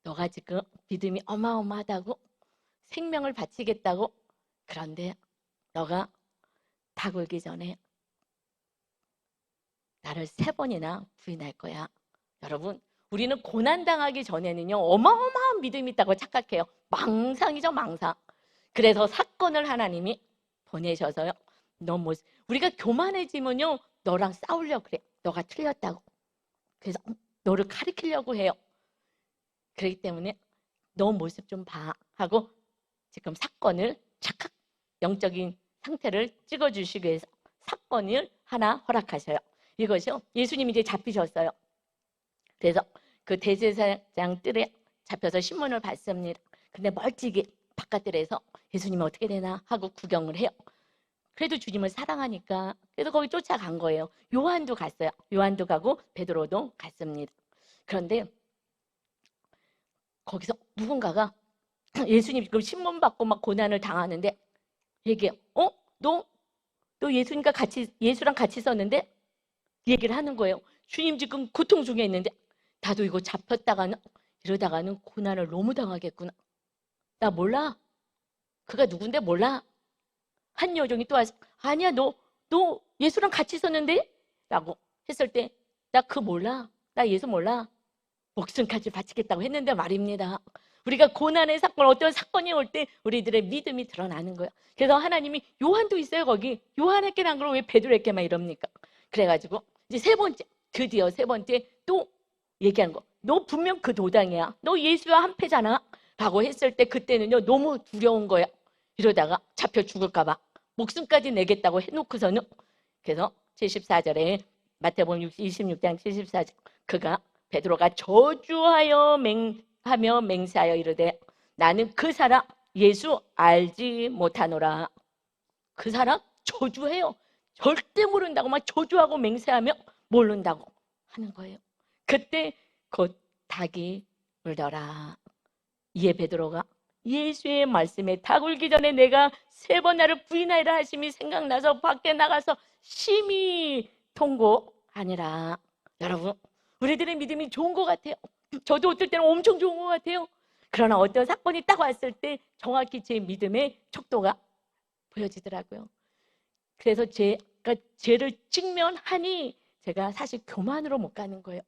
너가 지금 믿음이 어마어마하다고 생명을 바치겠다고, 그런데 너가 닭 울기 전에 나를 3번이나 부인할 거야. 여러분, 우리는 고난당하기 전에는요 어마어마한 믿음이 있다고 착각해요. 망상이죠, 망상. 그래서 사건을 하나님이 보내셔서요, 우리가 교만해지면요 너랑 싸우려고 그래. 너가 틀렸다고. 그래서 너를 가리키려고 해요. 그렇기 때문에 너 모습 좀 봐 하고 지금 사건을 착각, 영적인 상태를 찍어주시기 위해서 사건을 하나 허락하셔요. 이것이요, 예수님이 이제 잡히셨어요. 그래서 그 대제사장 뜰에 잡혀서 신문을 받습니다. 근데 멀찍이 바깥들에서 예수님이 어떻게 되나 하고 구경을 해요. 그래도 주님을 사랑하니까 그래서 거기 쫓아간 거예요. 요한도 갔어요. 요한도 가고 베드로도 갔습니다. 그런데 거기서 누군가가 예수님 지금 신문 받고 막 고난을 당하는데 얘기해요. 너 예수랑 같이 있었는데? 얘기를 하는 거예요. 주님 지금 고통 중에 있는데 나도 이거 잡혔다가는 이러다가는 고난을 너무 당하겠구나. 나 몰라. 그가 누군데 몰라. 한 여종이 또 와서 아니야, 너 예수랑 같이 있었는데? 라고 했을 때 나 그거 몰라. 나 예수 몰라. 목숨까지 바치겠다고 했는데 말입니다. 우리가 고난의 사건, 어떤 사건이 올 때 우리들의 믿음이 드러나는 거예요. 그래서 하나님이 요한도 있어요, 거기. 요한에게는 안 그러고 왜 베드로에게만 이럽니까? 그래가지고 이제 드디어 세 번째 또 얘기하는 거. 너 분명 그 도당이야. 너 예수와 한패잖아. 라고 했을 때 그때는요 너무 두려운 거야. 이러다가 잡혀 죽을까 봐 목숨까지 내겠다고 해놓고서는, 그래서 74절에 마태복음 26장 74절, 베드로가 저주하여 하며 맹세하여 이르되 나는 그 사람 예수 알지 못하노라. 그 사람 저주해요. 절대 모른다고 막 저주하고 맹세하며 모른다고 하는 거예요. 그때 곧 닭이 울더라. 이에 베드로가 예수의 말씀에 닭 울기 전에 내가 3번 나를 부인하리라 하심이 생각나서 밖에 나가서 심히 통곡하니라. 여러분, 우리들의 믿음이 좋은 것 같아요. 저도 어떨 때는 엄청 좋은 것 같아요. 그러나 어떤 사건이 딱 왔을 때 정확히 제 믿음의 척도가 보여지더라고요. 그래서 제가 죄를 직면하니 제가 사실 교만으로 못 가는 거예요.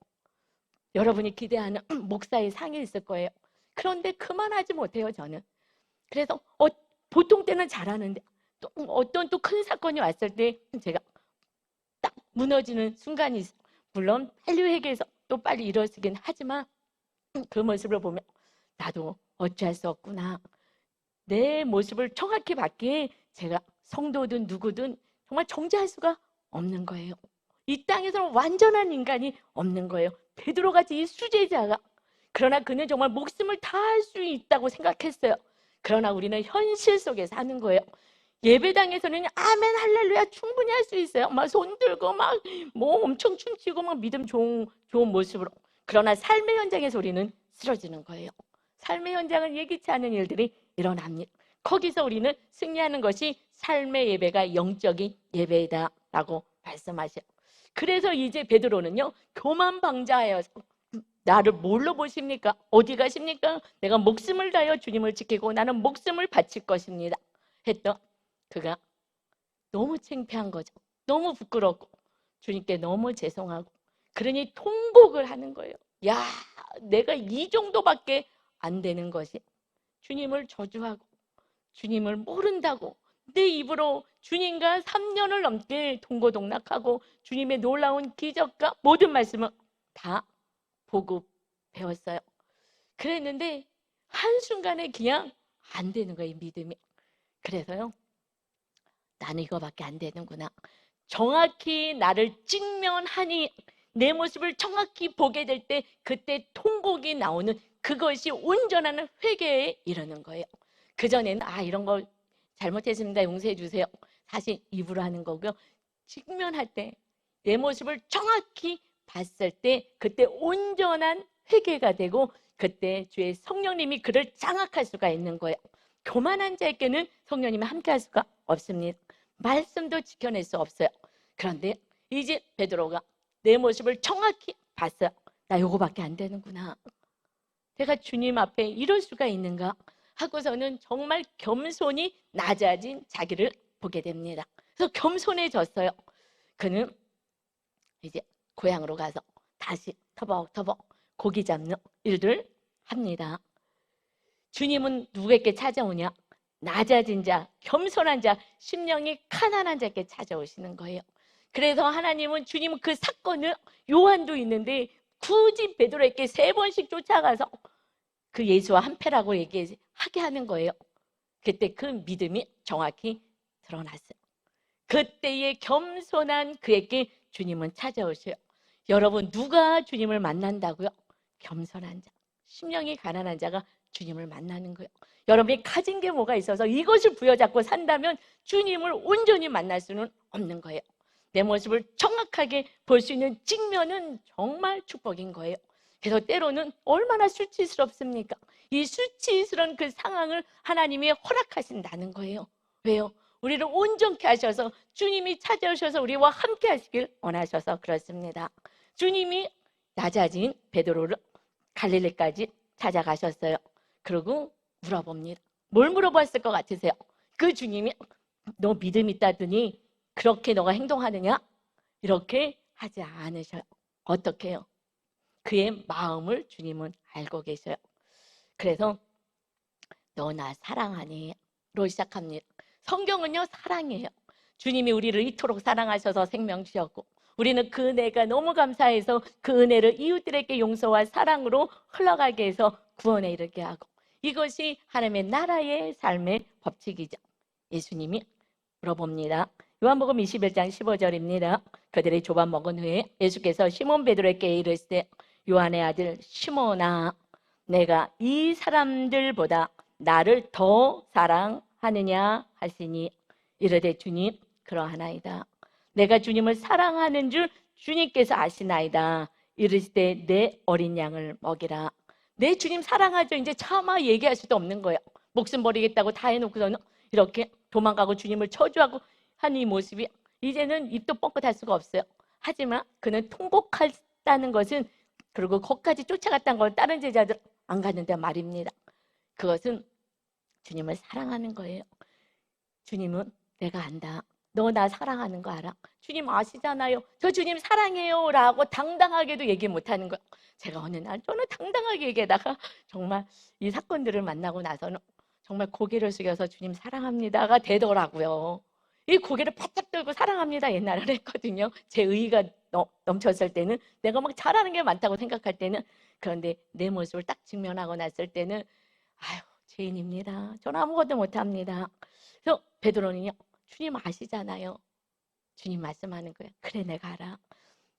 여러분이 기대하는 목사의 상이 있을 거예요. 그런데 그만하지 못해요, 저는. 그래서 보통 때는 잘하는데 또 어떤 또 큰 사건이 왔을 때 제가 딱 무너지는 순간이 있어요. 물론 빨리 회개해서 또 빨리 일어서긴 하지만 그 모습을 보면 나도 어찌할 수 없구나. 내 모습을 정확히 받기에 제가 성도든 누구든 정말 정죄할 수가 없는 거예요. 이 땅에서는 완전한 인간이 없는 거예요. 베드로같이 이 수제자가. 그러나 그는 정말 목숨을 다할 수 있다고 생각했어요. 그러나 우리는 현실 속에 사는 거예요. 예배당에서는 아멘 할렐루야 충분히 할 수 있어요. 막 손 들고 막 뭐 엄청 춤추고 막 믿음 좋은 모습으로. 그러나 삶의 현장에서 우리는 쓰러지는 거예요. 삶의 현장은 예기치 않은 일들이 일어납니다. 거기서 우리는 승리하는 것이 삶의 예배가 영적인 예배이다라고 말씀하셔요. 그래서 이제 베드로는요 교만방자하여서 나를 뭘로 보십니까? 어디 가십니까? 내가 목숨을 다하여 주님을 지키고 나는 목숨을 바칠 것입니다 했던 그가 너무 창피한 거죠. 너무 부끄럽고 주님께 너무 죄송하고 그러니 통곡을 하는 거예요. 야, 내가 이 정도밖에 안 되는 것이 주님을 저주하고 주님을 모른다고 내 입으로 주님과 3년을 넘게 동고동락하고 주님의 놀라운 기적과 모든 말씀을 다 보고 배웠어요. 그랬는데 한순간에 그냥 안 되는 거예요, 믿음이. 그래서요, 나는 이거밖에 안 되는구나. 정확히 나를 직면하니 내 모습을 정확히 보게 될 때 그때 통곡이 나오는 그것이 온전한 회개에 이르는 거예요. 그전에는 이런 거 잘못했습니다, 용서해 주세요. 사실 입으로 하는 거고요. 직면할 때 내 모습을 정확히 봤을 때 그때 온전한 회개가 되고 그때 주의 성령님이 그를 장악할 수가 있는 거예요. 교만한 자에게는 성령님이 함께할 수가 없습니다. 말씀도 지켜낼 수 없어요. 그런데 이제 베드로가 내 모습을 정확히 봤어요. 나 요거밖에 안 되는구나. 내가 주님 앞에 이럴 수가 있는가 하고서는 정말 겸손히 낮아진 자기를 보게 됩니다. 그래서 겸손해졌어요. 그는 이제 고향으로 가서 다시 터벅터벅 고기 잡는 일들 합니다. 주님은 누구에게 찾아오냐? 낮아진 자, 겸손한 자, 심령이 가난한 자에게 찾아오시는 거예요. 그래서 하나님은 주님은 그 사건을, 요한도 있는데 굳이 베드로에게 3번씩 쫓아가서 그 예수와 한패라고 얘기하게 하는 거예요. 그때 그 믿음이 정확히 드러났어요. 그때의 겸손한 그에게 주님은 찾아오셔요. 여러분, 누가 주님을 만난다고요? 겸손한 자, 심령이 가난한 자가 주님을 만나는 거예요. 여러분이 가진 게 뭐가 있어서 이것을 부여잡고 산다면 주님을 온전히 만날 수는 없는 거예요. 내 모습을 정확하게 볼 수 있는 직면은 정말 축복인 거예요. 그래서 때로는 얼마나 수치스럽습니까? 이 수치스러운 그 상황을 하나님이 허락하신다는 거예요. 왜요? 우리를 온전케 하셔서, 주님이 찾아오셔서 우리와 함께 하시길 원하셔서 그렇습니다. 주님이 낮아진 베드로를 갈릴리까지 찾아가셨어요. 그리고 물어봅니다. 뭘 물어봤을 것 같으세요? 그 주님이 너 믿음 있다더니 그렇게 너가 행동하느냐? 이렇게 하지 않으셔요. 어떻게 해요? 그의 마음을 주님은 알고 계셔요. 그래서 너 나 사랑하니? 로 시작합니다. 성경은요, 사랑이에요. 주님이 우리를 이토록 사랑하셔서 생명 주셨고, 우리는 그 은혜가 너무 감사해서 그 은혜를 이웃들에게 용서와 사랑으로 흘러가게 해서 구원에 이르게 하고, 이것이 하나님의 나라의 삶의 법칙이죠. 예수님이 물어봅니다. 요한복음 21장 15절입니다. 그들이 조반 먹은 후에 예수께서 시몬 베드로에게 이르시되 요한의 아들 시몬아, 내가 이 사람들보다 나를 더 사랑하느냐 하시니 이르되 주님 그러하나이다. 내가 주님을 사랑하는 줄 주님께서 아시나이다. 이르시되 내 어린 양을 먹이라. 내 주님 사랑하죠. 이제 차마 얘기할 수도 없는 거예요. 목숨 버리겠다고 다 해놓고서는 이렇게 도망가고 주님을 저주하고 한 이 모습이 이제는 입도 뻥끗할 수가 없어요. 하지만 그는 통곡했다는 것은, 그리고 거기까지 쫓아갔다는 건 다른 제자들 안 갔는데 말입니다. 그것은 주님을 사랑하는 거예요. 주님은 내가 안다. 너 나 사랑하는 거 알아? 주님 아시잖아요. 저 주님 사랑해요 라고 당당하게도 얘기 못하는 거예요. 제가 어느 날 저는 당당하게 얘기하다가 정말 이 사건들을 만나고 나서는 정말 고개를 숙여서 주님 사랑합니다가 되더라고요. 이 고개를 바짝 들고 사랑합니다 옛날에 했거든요. 제 의의가 넘쳤을 때는, 내가 막 잘하는 게 많다고 생각할 때는. 그런데 내 모습을 딱 직면하고 났을 때는 아유, 죄인입니다. 저는 아무것도 못합니다. 그래서 베드로는요, 주님 아시잖아요. 주님 말씀하는 거예요. 그래, 내가 알아.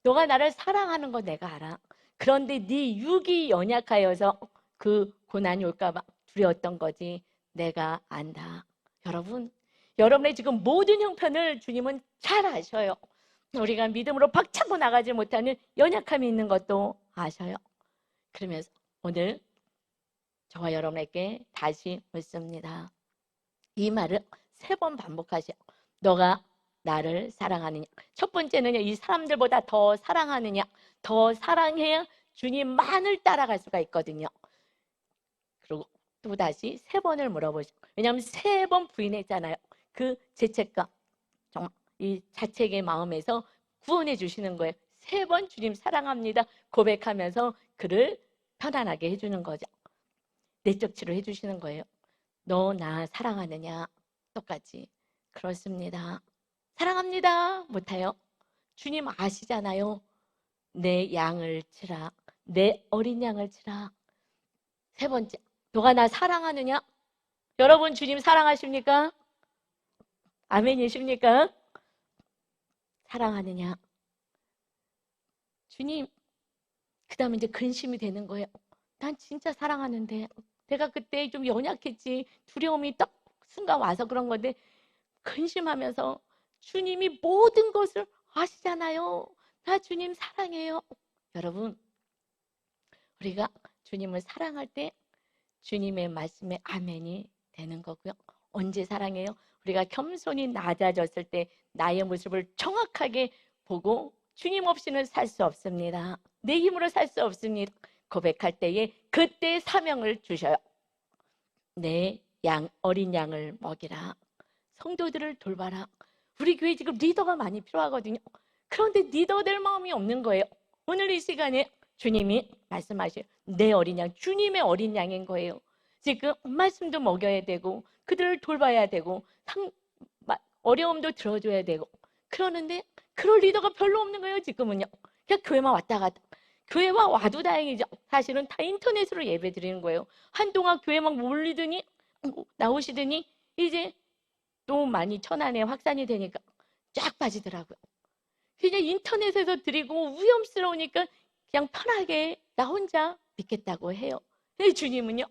너가 나를 사랑하는 거 내가 알아. 그런데 네 육이 연약하여서 그 고난이 올까 봐 두려웠던 거지. 내가 안다. 여러분, 여러분의 지금 모든 형편을 주님은 잘 아셔요. 우리가 믿음으로 박차고 나가지 못하는 연약함이 있는 것도 아셔요. 그러면서 오늘 저와 여러분에게 다시 묻습니다. 이 말을 3번 반복하세요. 너가 나를 사랑하느냐. 첫 번째는요, 이 사람들보다 더 사랑하느냐. 더 사랑해야 주님만을 따라갈 수가 있거든요. 그리고 또 다시 3번을 물어보죠. 왜냐하면 3번 부인했잖아요. 그 죄책감, 정말 이 자책의 마음에서 구원해 주시는 거예요. 3번 주님 사랑합니다 고백하면서 그를 편안하게 해주는 거죠. 내적 치료해 주시는 거예요. 너 나 사랑하느냐? 똑같이. 그렇습니다. 사랑합니다. 못해요? 주님 아시잖아요. 내 양을 치라. 내 어린 양을 치라. 3번째, 너가 나 사랑하느냐? 여러분 주님 사랑하십니까? 아멘이십니까? 사랑하느냐? 주님, 그 다음에 이제 근심이 되는 거예요. 난 진짜 사랑하는데 내가 그때 좀 연약했지. 두려움이 딱 순간 와서 그런 건데 근심하면서 주님이 모든 것을 아시잖아요. 나 주님 사랑해요. 여러분, 우리가 주님을 사랑할 때 주님의 말씀에 아멘이 되는 거고요. 언제 사랑해요? 우리가 겸손히 낮아졌을 때 나의 모습을 정확하게 보고 주님 없이는 살 수 없습니다. 내 힘으로 살 수 없습니다. 고백할 때에 그때 사명을 주셔요. 내 어린 양을 먹이라. 성도들을 돌봐라. 우리 교회 지금 리더가 많이 필요하거든요. 그런데 리더 될 마음이 없는 거예요. 오늘 이 시간에 주님이 말씀하셔요. 내 어린 양, 주님의 어린 양인 거예요. 지금 말씀도 먹여야 되고 그들을 돌봐야 되고 어려움도 들어줘야 되고 그러는데 그럴 리더가 별로 없는 거예요. 지금은요. 그냥 교회만 왔다 갔다. 교회만 와도 다행이죠. 사실은 다 인터넷으로 예배 드리는 거예요. 한동안 교회 막 몰리더니 나오시더니 이제 또 많이 천안에 확산이 되니까 쫙 빠지더라고요. 그냥 인터넷에서 드리고 위험스러우니까 그냥 편하게 나 혼자 믿겠다고 해요. 근데 주님은요,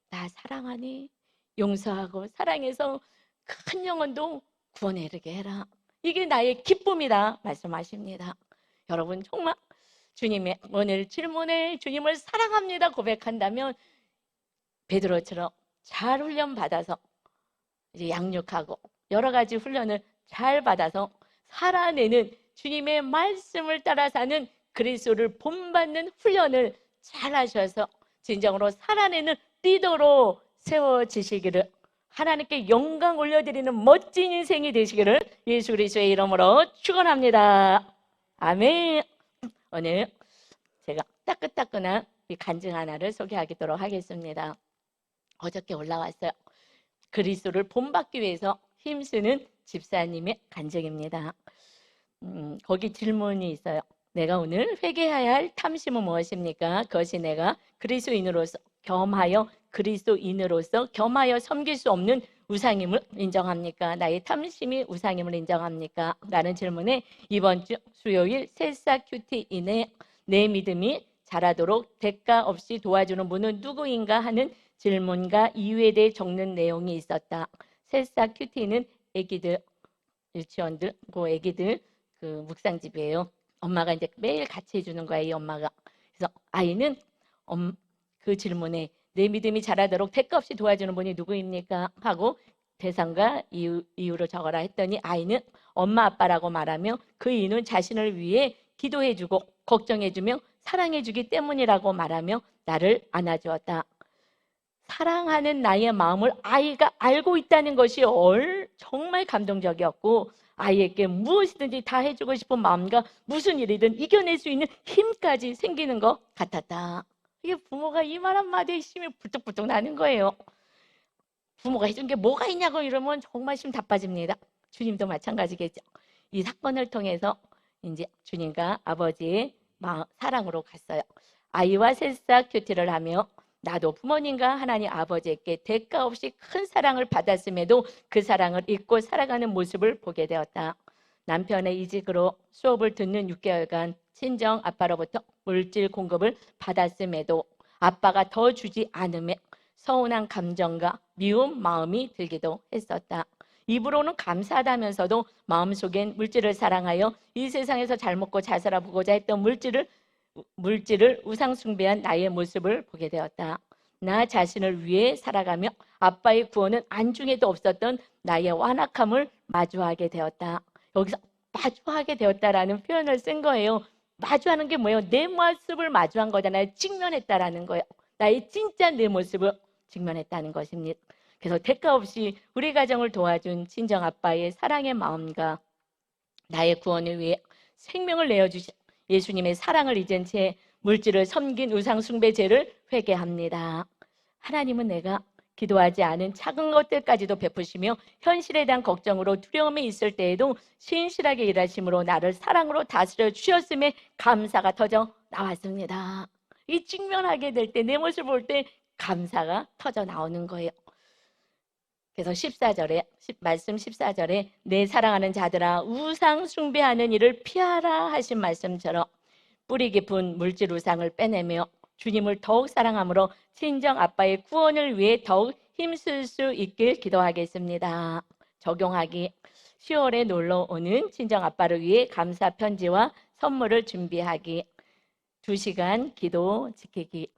나 사랑하니 용서하고 사랑해서 큰 영혼도 구원에 이르게 해라. 이게 나의 기쁨이다 말씀하십니다. 여러분 정말 주님의 오늘 질문에 주님을 사랑합니다 고백한다면 베드로처럼 잘 훈련받아서 이제 양육하고 여러 가지 훈련을 잘 받아서 살아내는 주님의 말씀을 따라 사는 그리스도를 본받는 훈련을 잘 하셔서 진정으로 살아내는 리더로 세워지시기를 하나님께 영광 올려드리는 멋진 인생이 되시기를 예수 그리스도의 이름으로 축원합니다. 아멘. 오늘 제가 따끈따끈한 이 간증 하나를 소개하도록 하겠습니다. 어저께 올라왔어요. 그리스도를 본받기 위해서 힘쓰는 집사님의 간증입니다. 거기 질문이 있어요. 내가 오늘 회개해야 할 탐심은 무엇입니까? 그것이 내가 그리스도인으로서 겸하여 섬길 수 없는 우상임을 인정합니까? 나의 탐심이 우상임을 인정합니까? 라는 질문에 이번 주 수요일 새싹 큐티인의 내 믿음이 자라도록 대가 없이 도와주는 분은 누구인가 하는 질문과 이유에 대해 적는 내용이 있었다. 새싹 큐티는 애기들, 유치원들, 그 애기들 그 묵상집이에요. 엄마가 이제 매일 같이 해주는 거야, 이 엄마가. 그래서 아이는 그 질문에 내 믿음이 자라도록 대가 없이 도와주는 분이 누구입니까? 하고 대상과 이유로 적어라 했더니 아이는 엄마 아빠라고 말하며 그 이유는 자신을 위해 기도해주고 걱정해주며 사랑해주기 때문이라고 말하며 나를 안아주었다. 사랑하는 나의 마음을 아이가 알고 있다는 것이 정말 감동적이었고 아이에게 무엇이든지 다 해주고 싶은 마음과 무슨 일이든 이겨낼 수 있는 힘까지 생기는 것 같았다. 이게 부모가 이 말 한마디에 힘이 불뚝불뚝 나는 거예요. 부모가 해준 게 뭐가 있냐고 이러면 정말 힘 다 빠집니다. 주님도 마찬가지겠죠. 이 사건을 통해서 이제 주님과 아버지의 사랑으로 갔어요. 아이와 새싹 큐티를 하며 나도 부모님과 하나님 아버지에게 대가 없이 큰 사랑을 받았음에도 그 사랑을 잊고 살아가는 모습을 보게 되었다. 남편의 이직으로 수업을 듣는 6개월간 친정 아빠로부터 물질 공급을 받았음에도 아빠가 더 주지 않음에 서운한 감정과 미운 마음이 들기도 했었다. 입으로는 감사하다면서도 마음속엔 물질을 사랑하여 이 세상에서 잘 먹고 잘 살아보고자 했던 물질을 우상 숭배한 나의 모습을 보게 되었다. 나 자신을 위해 살아가며 아빠의 구원은 안중에도 없었던 나의 완악함을 마주하게 되었다. 여기서 마주하게 되었다라는 표현을 쓴 거예요. 마주하는 게 뭐예요? 내 모습을 마주한 거잖아요. 직면했다라는 거예요. 나의 진짜 내 모습을 직면했다는 것입니다. 그래서 대가 없이 우리 가정을 도와준 친정 아빠의 사랑의 마음과 나의 구원을 위해 생명을 내어주신 예수님의 사랑을 잊은 채 물질을 섬긴 우상 숭배죄를 회개합니다. 하나님은 내가 기도하지 않은 작은 것들까지도 베푸시며 현실에 대한 걱정으로 두려움이 있을 때에도 신실하게 일하심으로 나를 사랑으로 다스려 주셨음에 감사가 터져 나왔습니다. 이 직면하게 될 때 내 모습을 볼 때 감사가 터져 나오는 거예요. 그래서 14절에 말씀 14절에 내 사랑하는 자들아 우상 숭배하는 일을 피하라 하신 말씀처럼 뿌리 깊은 물질 우상을 빼내며 주님을 더욱 사랑함으로 친정 아빠의 구원을 위해 더욱 힘쓸 수 있길 기도하겠습니다. 적용하기 10월에 놀러 오는 친정 아빠를 위해 감사 편지와 선물을 준비하기 2시간 기도 지키기.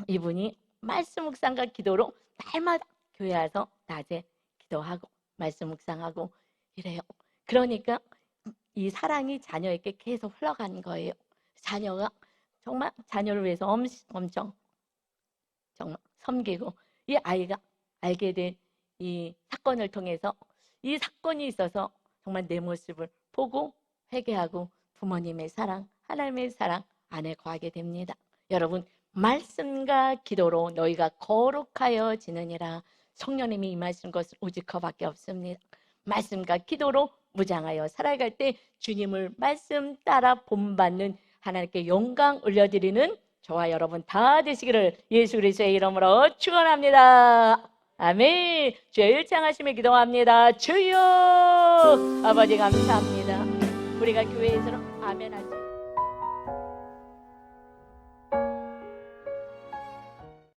이분이 말씀 묵상과 기도로 날마다 교회 와서 낮에 기도하고 말씀 묵상하고 이래요. 그러니까 이 사랑이 자녀에게 계속 흘러가는 거예요. 자녀가 정말 자녀를 위해서 엄청 정말 섬기고, 이 아이가 알게 된 이 사건을 통해서, 이 사건이 있어서 정말 내 모습을 보고 회개하고 부모님의 사랑, 하나님의 사랑 안에 거하게 됩니다. 여러분, 말씀과 기도로 너희가 거룩하여 지느니라. 성령님이 임하신 것은 오직 그밖에 없습니다. 말씀과 기도로 무장하여 살아갈 때 주님을 말씀 따라 본받는, 하나님께 영광 올려드리는 저와 여러분 다 되시기를 예수 그리스도의 이름으로 축원합니다. 아멘. 주여 일창하심에 기도합니다. 주여. 아버지 감사합니다. 우리가 교회에서 아멘 할 때